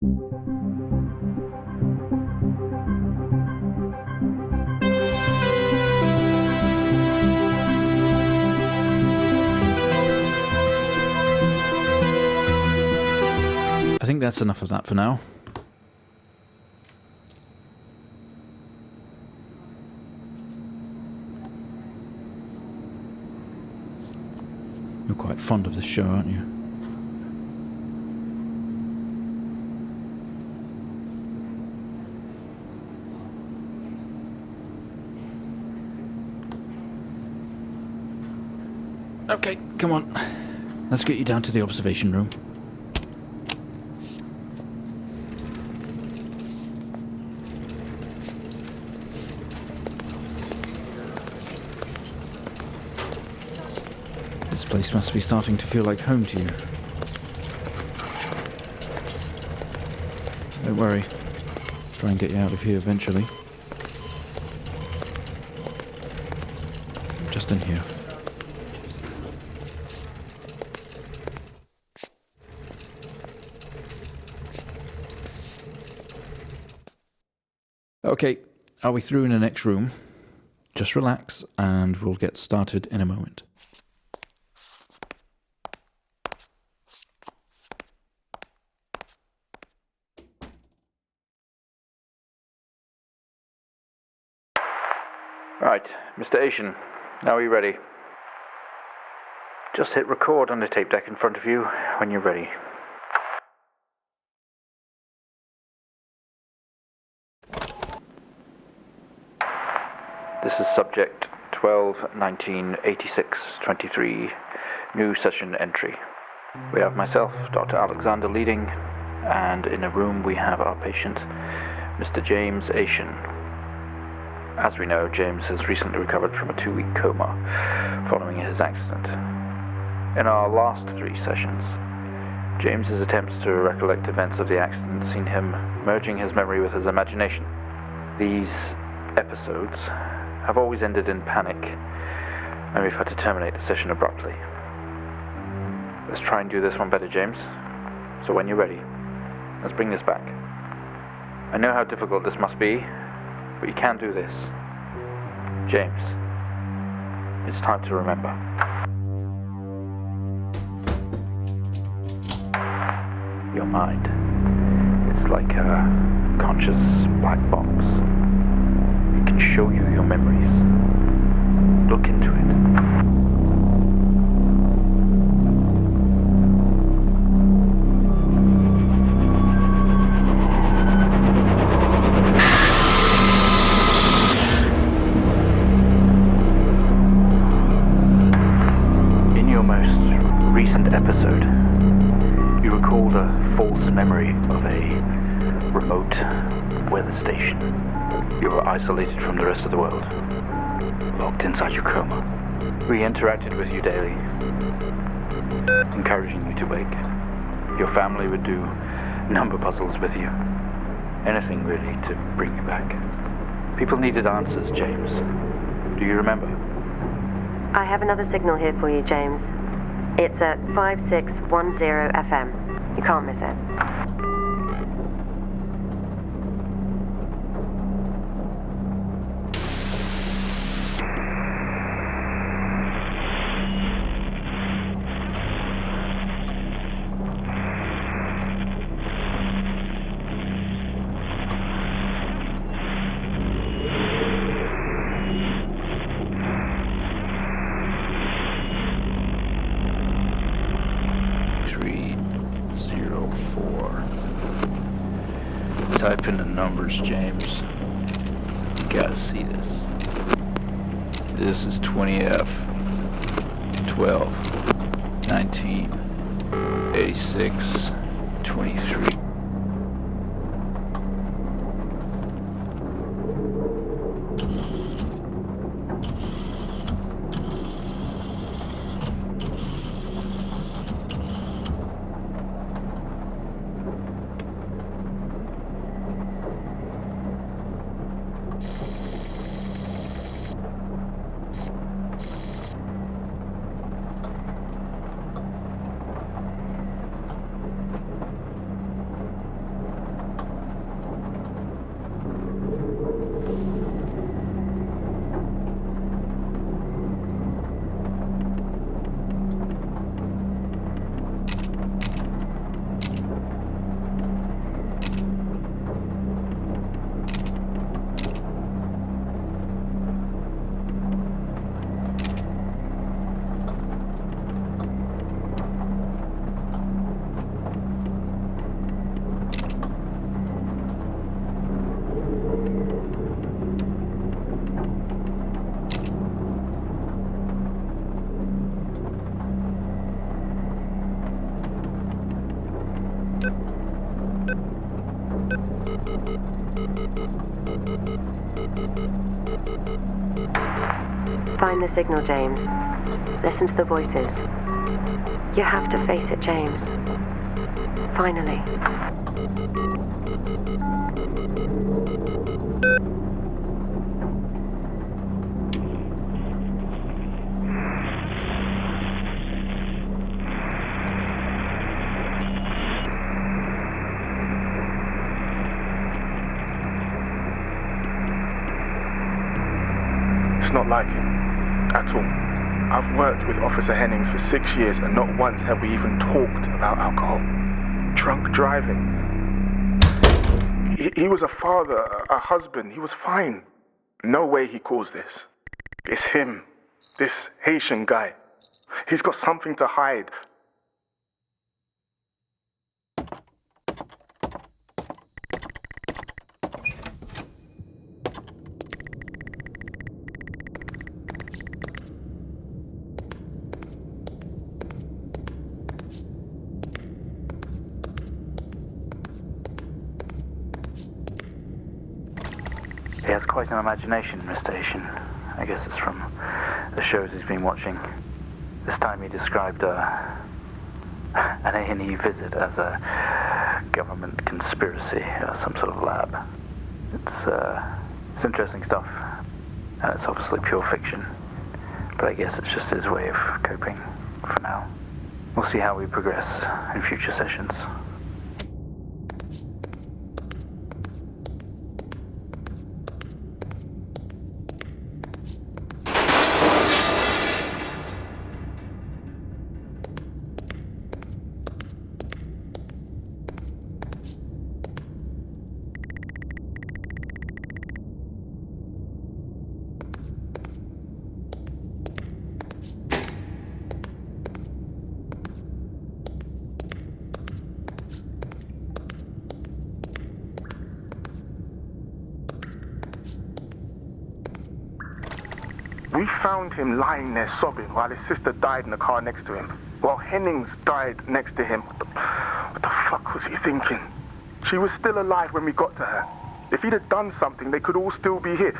I think that's enough of that for now. You're quite fond of this show, aren't you? Okay, come on. Let's get you down to the observation room. This place must be starting to feel like home to you. Don't worry. Try and get you out of here eventually. Just in here. Okay, are we through in the next room? Just relax and we'll get started in a moment. Right, Mr. Asian, now are you ready? Just hit record on the tape deck in front of you when you're ready. This is subject 12-19-86-23, new session entry. We have myself, Dr. Alexander, leading, and in a room we have our patient, Mr. James Asian. As we know, James has recently recovered from a 2-week coma following his accident. In our last 3 sessions, James's attempts to recollect events of the accident seen him merging his memory with his imagination. These episodes have always ended in panic, and we've had to terminate the session abruptly. Let's try and do this one better, James. So when you're ready, let's bring this back. I know how difficult this must be, but you can do this. James, it's time to remember. Your mind, it's like a conscious black box. It can show you your memories. Look into it. In your most recent episode, you recalled a false memory of a remote weather station. You were isolated from the rest of the world, locked inside your coma. We interacted with you daily, encouraging you to wake. Your family would do number puzzles with you. Anything really to bring you back. People needed answers, James. Do you remember? I have another signal here for you, James. It's at 5610 FM. You can't miss it. Type in the numbers, James. You gotta see this. This is 20F 12 19 86 23. Find the signal, James. Listen to the voices. You have to face it, James. Finally. It's not like him, at all. I've worked with Officer Hennings for 6 years and not once have we even talked about alcohol. Drunk driving. He was a father, a husband, he was fine. No way he caused this. It's him, this Haitian guy. He's got something to hide. He has quite an imagination, Mr. Haitian. I guess it's from the shows he's been watching. This time he described an A&E visit as a government conspiracy or some sort of lab. It's interesting stuff, and it's obviously pure fiction. But I guess it's just his way of coping for now. We'll see how we progress in future sessions. We found him lying there sobbing while his sister died in the car next to him. While Hennings died next to him. What the fuck was he thinking? She was still alive when we got to her. If he'd have done something, they could all still be here.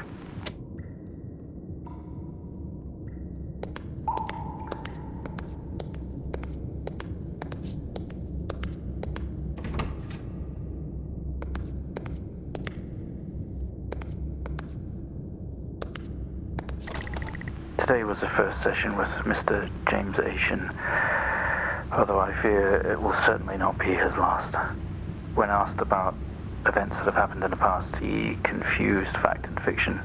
Today was the first session with Mr. James Haitian, although I fear it will certainly not be his last. When asked about events that have happened in the past, he confused fact and fiction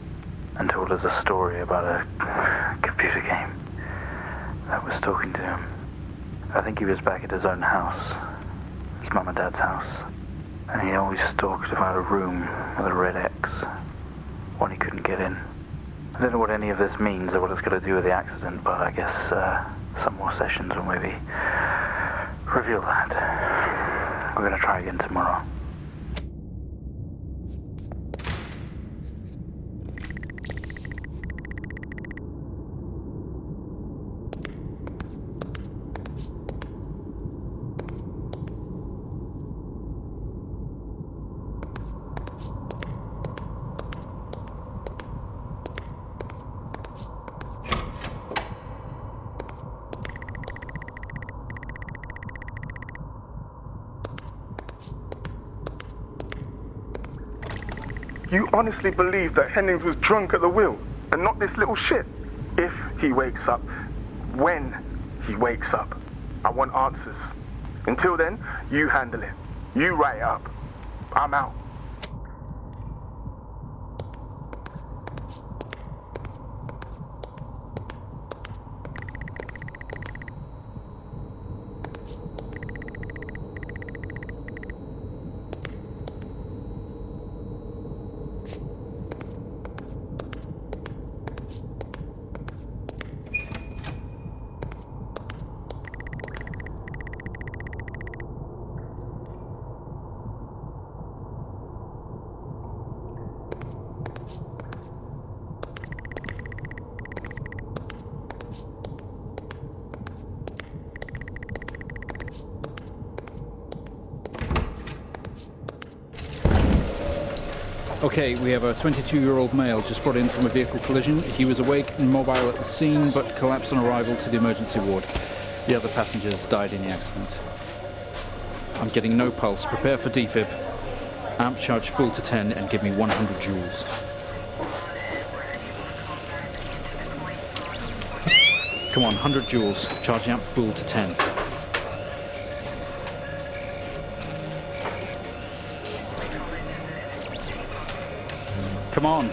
and told us a story about a computer game that was talking to him. I think he was back at his own house, his mum and dad's house, and he always talked about a room with a red X, one he couldn't get in. I don't know what any of this means or what it's got to do with the accident, but I guess some more sessions will maybe reveal that. We're going to try again tomorrow. You honestly believe that Hennings was drunk at the wheel and not this little shit? If he wakes up, when he wakes up, I want answers. Until then, you handle it. You write it up. I'm out. Okay, we have a 22-year-old male just brought in from a vehicle collision. He was awake and mobile at the scene, but collapsed on arrival to the emergency ward. The other passengers died in the accident. I'm getting no pulse. Prepare for defib. Amp charge full to 10 and give me 100 joules. Come on, 100 joules. Charge amp full to 10. Come on.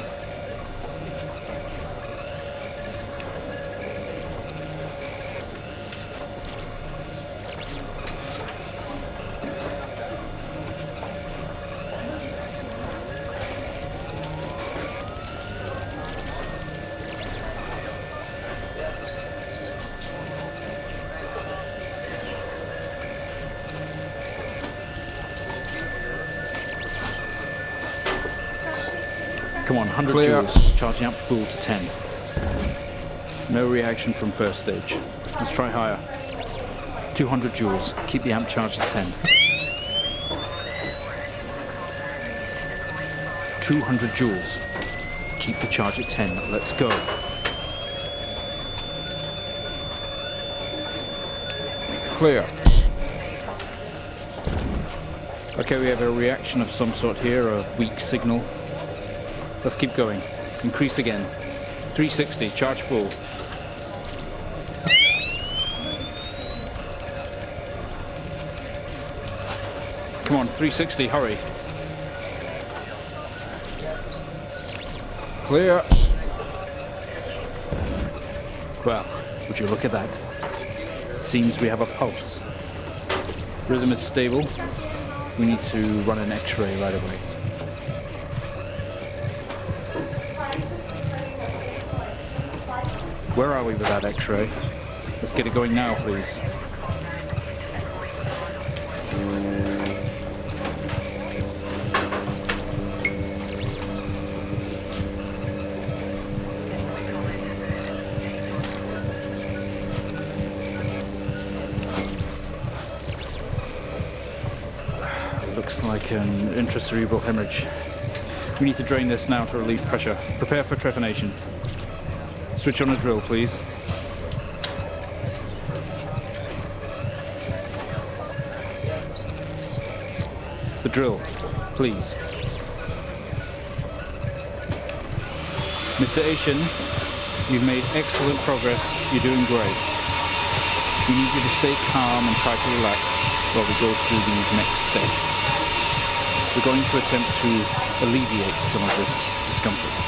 Come on, 100 Clear. joules. Charging up full to 10. No reaction from first stage. Let's try higher. 200 joules. Keep the amp charged at 10. 200 joules. Keep the charge at 10. Let's go. Clear. Okay, we have a reaction of some sort here, a weak signal. Let's keep going. Increase again. 360, charge full. Come on, 360, hurry. Clear. Well, would you look at that? It seems we have a pulse. Rhythm is stable. We need to run an X-ray right away. Where are we with that X-ray? Let's get it going now, please. It looks like an intracerebral hemorrhage. We need to drain this now to relieve pressure. Prepare for trepanation. Switch on a drill, please. The drill, please. Mr. Asian, you've made excellent progress. You're doing great. We need you to stay calm and try to relax while we go through these next steps. We're going to attempt to alleviate some of this discomfort.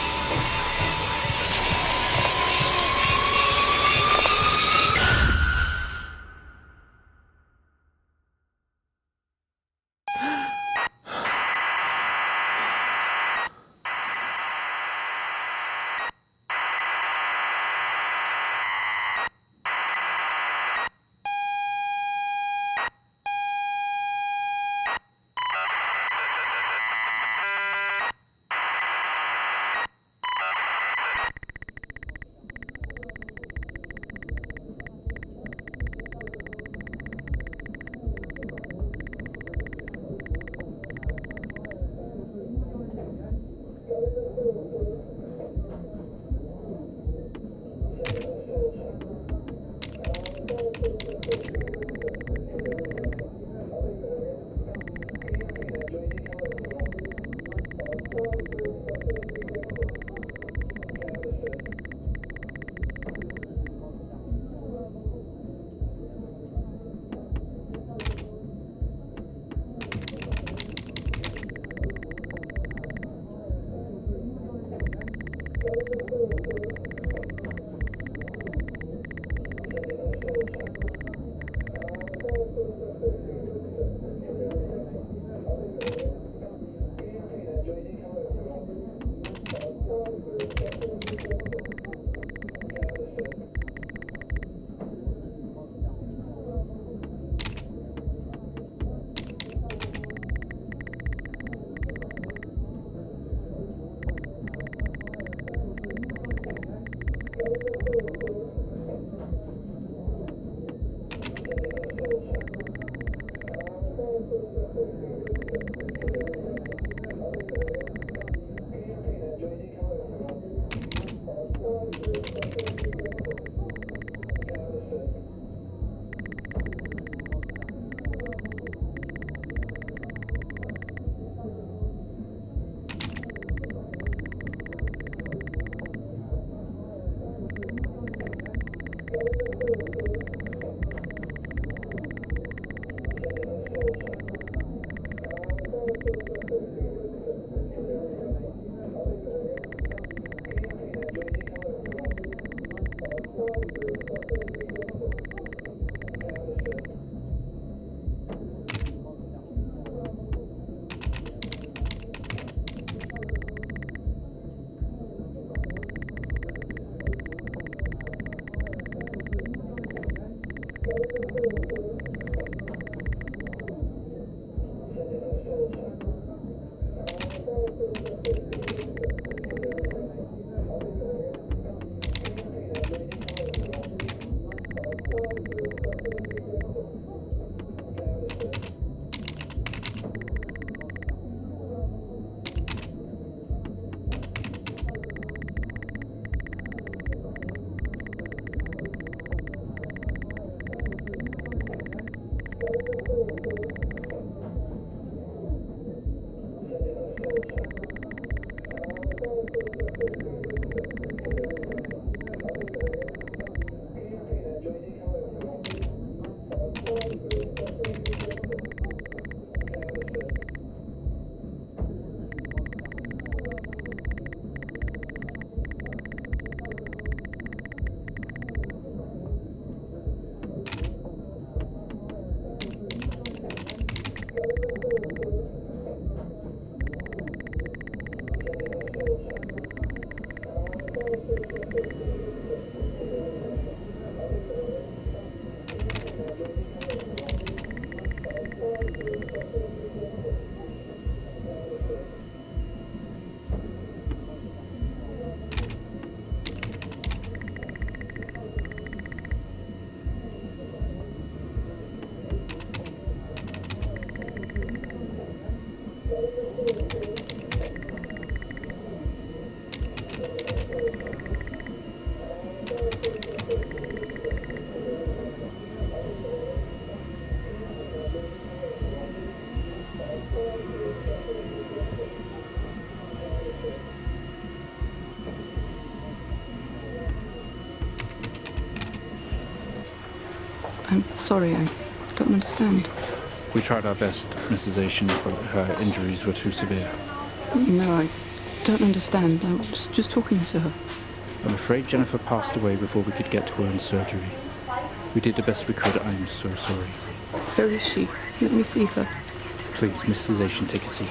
I'm sorry, I don't understand. We tried our best, Mrs. Asian, but her injuries were too severe. No, I don't understand. I was just talking to her. I'm afraid Jennifer passed away before we could get to her in surgery. We did the best we could. I'm so sorry. Where is she? Let me see her. Please, Mrs. Asian, take a seat.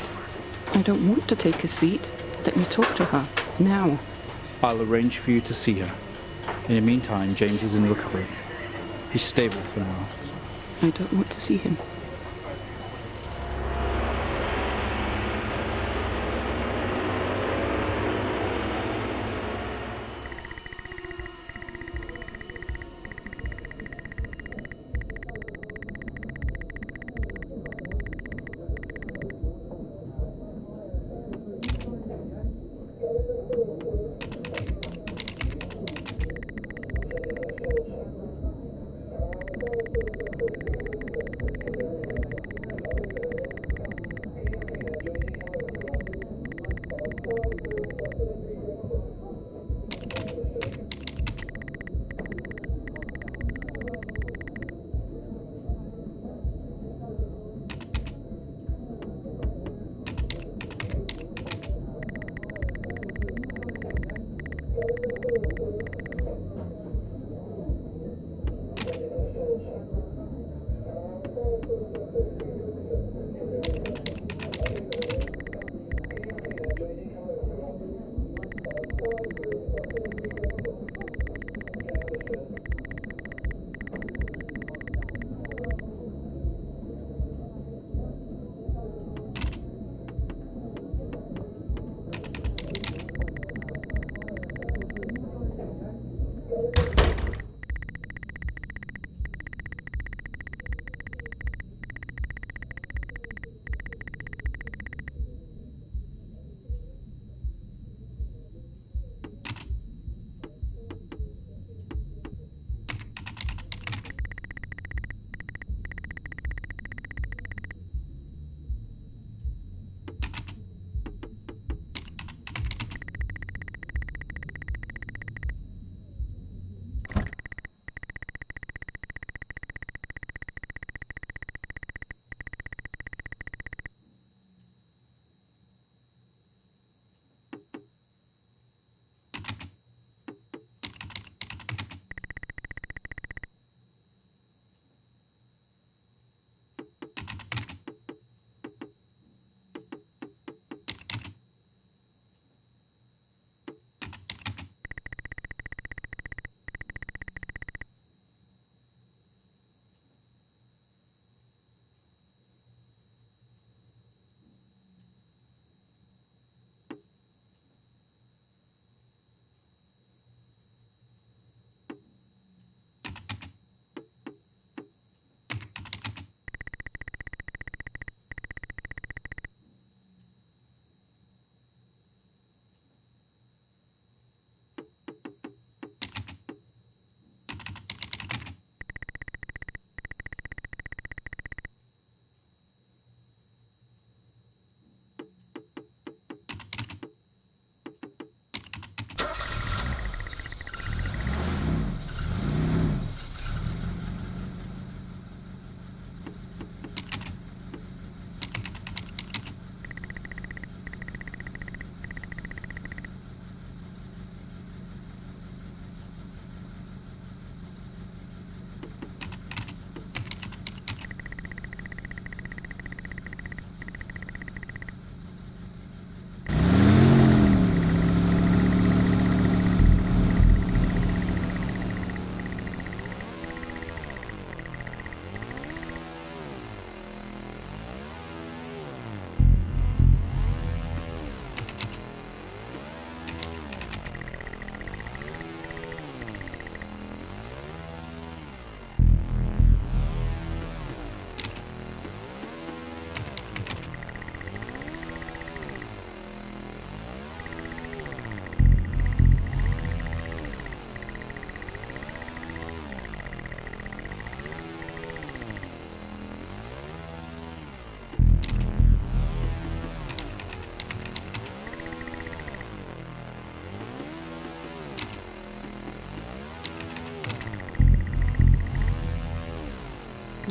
I don't want to take a seat. Let me talk to her. Now. I'll arrange for you to see her. In the meantime, James is in recovery. He's stable for now. I don't want to see him.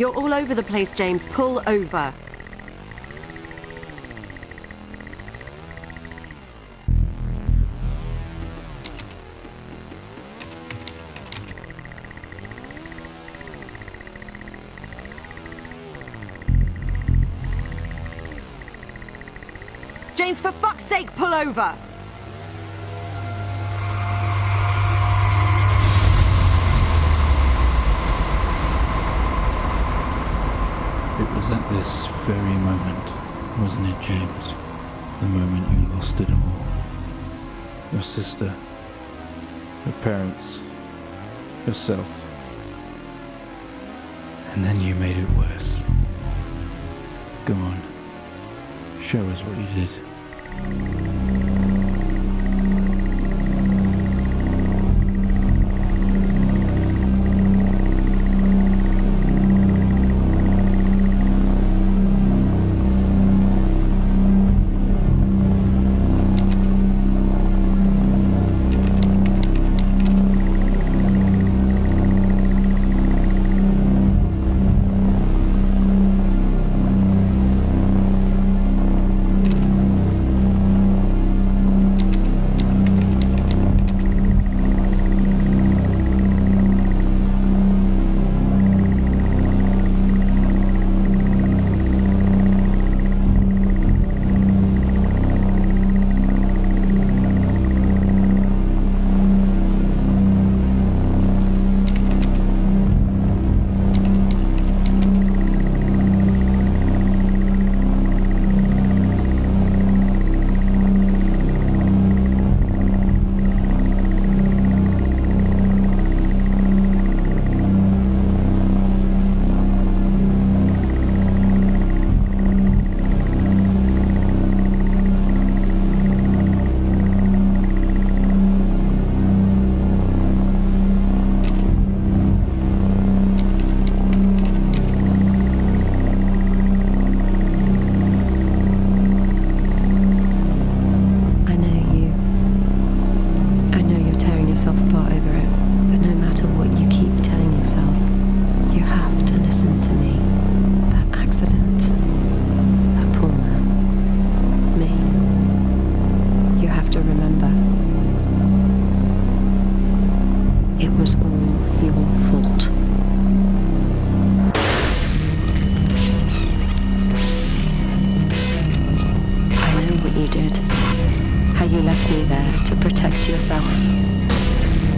You're all over the place, James. Pull over. James, for fuck's sake, pull over! It was at this very moment, wasn't it, James? The moment you lost it all. Your sister, your parents, yourself. And then you made it worse. Go on, show us what you did.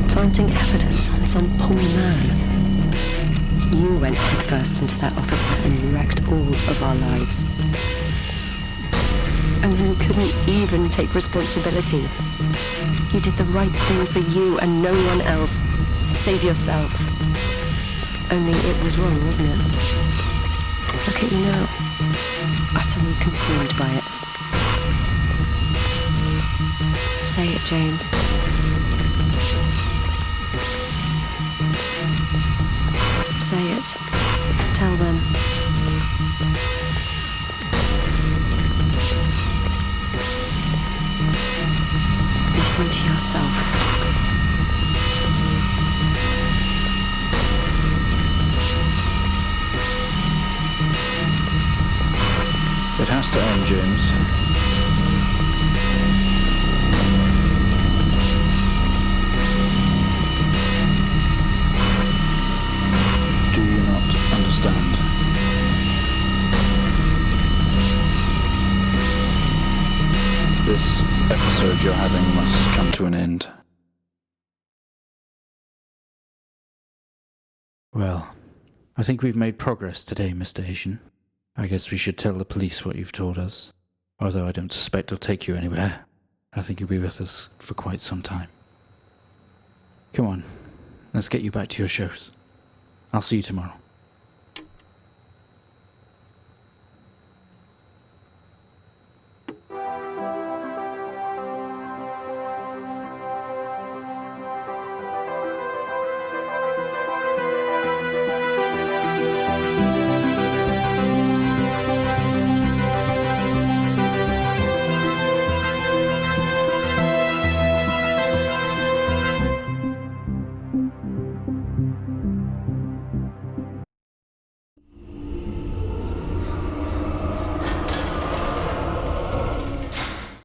Planting evidence on some poor man. You went headfirst into that officer and you wrecked all of our lives. And then you couldn't even take responsibility. You did the right thing for you and no one else. Save yourself. Only it was wrong, wasn't it? Look at you now. Utterly consumed by it. Say it, James. Say it. Tell them. Listen to yourself. It has to end, James. Do you not understand? This episode you're having must come to an end. Well, I think we've made progress today, Mr. Asian. I guess we should tell the police what you've told us. Although I don't suspect they'll take you anywhere. I think you'll be with us for quite some time. Come on, let's get you back to your shows. I'll see you tomorrow.